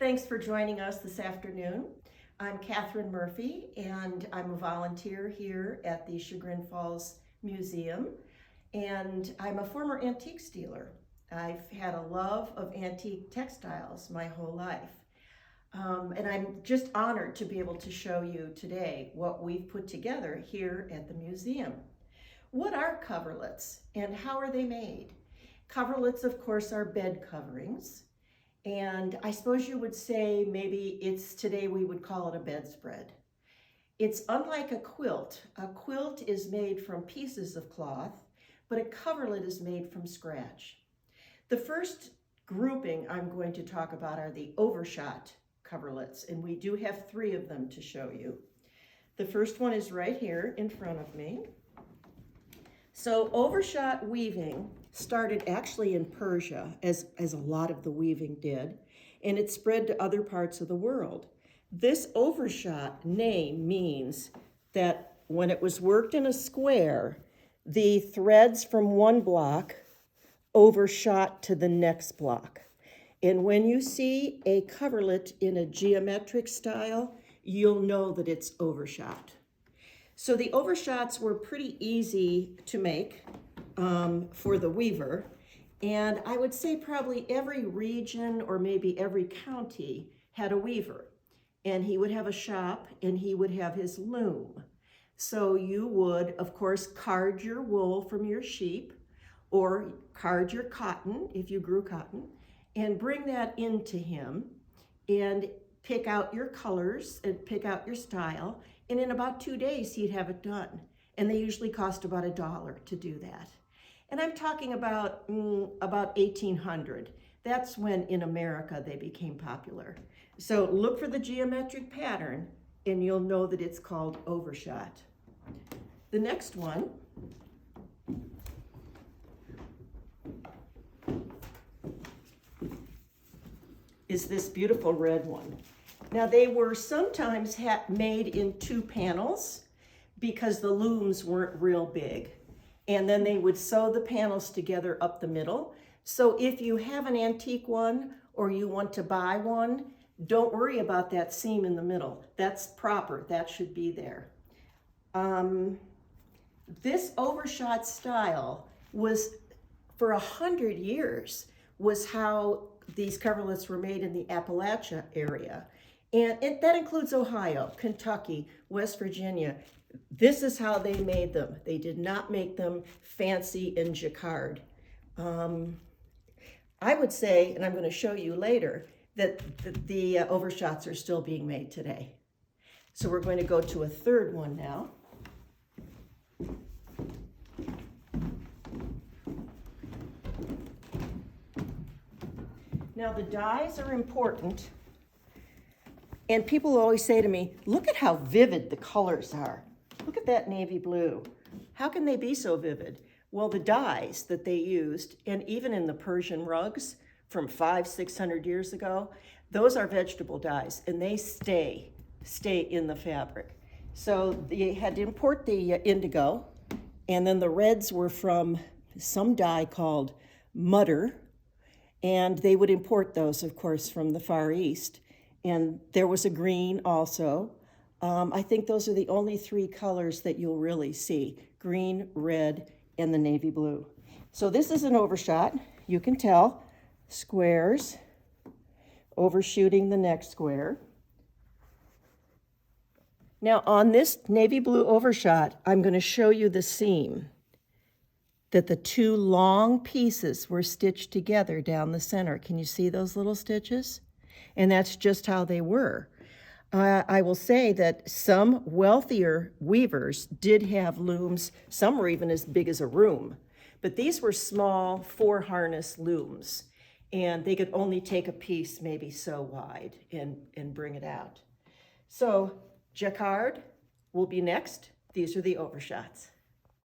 Thanks for joining us this afternoon. I'm Catherine Murphy, and I'm a volunteer here at the Chagrin Falls Museum, and I'm a former antiques dealer. I've had a love of antique textiles my whole life. And I'm just honored to be able to show you today what we've put together here at the museum. What are coverlets and how are they made? Coverlets, of course, are bed coverings. And I suppose you would say maybe today we would call it a bedspread. It's unlike a quilt. A quilt is made from pieces of cloth, but a coverlet is made from scratch. The first grouping I'm going to talk about are the overshot coverlets, and we do have 3 of them to show you. The first one is right here in front of me. So overshot weaving started actually in Persia, as a lot of the weaving did, and it spread to other parts of the world. This overshot name means that when it was worked in a square, the threads from one block overshot to the next block. And when you see a coverlet in a geometric style, you'll know that it's overshot. So the overshots were pretty easy to make for the weaver. And I would say probably every region or maybe every county had a weaver. And he would have a shop and he would have his loom. So you would, of course, card your wool from your sheep or card your cotton if you grew cotton and bring that into him and pick out your colors and pick out your style. And in about 2 days, he'd have it done. And they usually cost about $1 to do that. And I'm talking about 1800. That's when in America they became popular. So look for the geometric pattern and you'll know that it's called overshot. The next one is this beautiful red one. Now they were sometimes made in 2 panels because the looms weren't real big. And then they would sew the panels together up the middle. So if you have an antique one or you want to buy one, don't worry about that seam in the middle. That's proper, that should be there. This overshot style was, for 100 years, was how these coverlets were made in the Appalachia area. And that includes Ohio, Kentucky, West Virginia. This is how they made them. They did not make them fancy in jacquard. I would say, and I'm going to show you later, that the overshots are still being made today. So we're going to go to a third one now. Now the dyes are important. And people always say to me, look at how vivid the colors are. Look at that navy blue. How can they be so vivid? Well, the dyes that they used, and even in the Persian rugs from 500-600 years ago, those are vegetable dyes, and they stay in the fabric. So they had to import the indigo, and then the reds were from some dye called mutter, and they would import those, of course, from the Far East. And there was a green also. I think those are the only 3 colors that you'll really see: green, red, and the navy blue. So this is an overshot. You can tell, squares, overshooting the next square. Now on this navy blue overshot, I'm going to show you the seam, that the 2 long pieces were stitched together down the center. Can you see those little stitches? And that's just how they were. I will say that some wealthier weavers did have looms. Some were even as big as a room. But these were small 4-harness looms. And they could only take a piece maybe so wide and bring it out. So jacquard will be next. These are the overshots.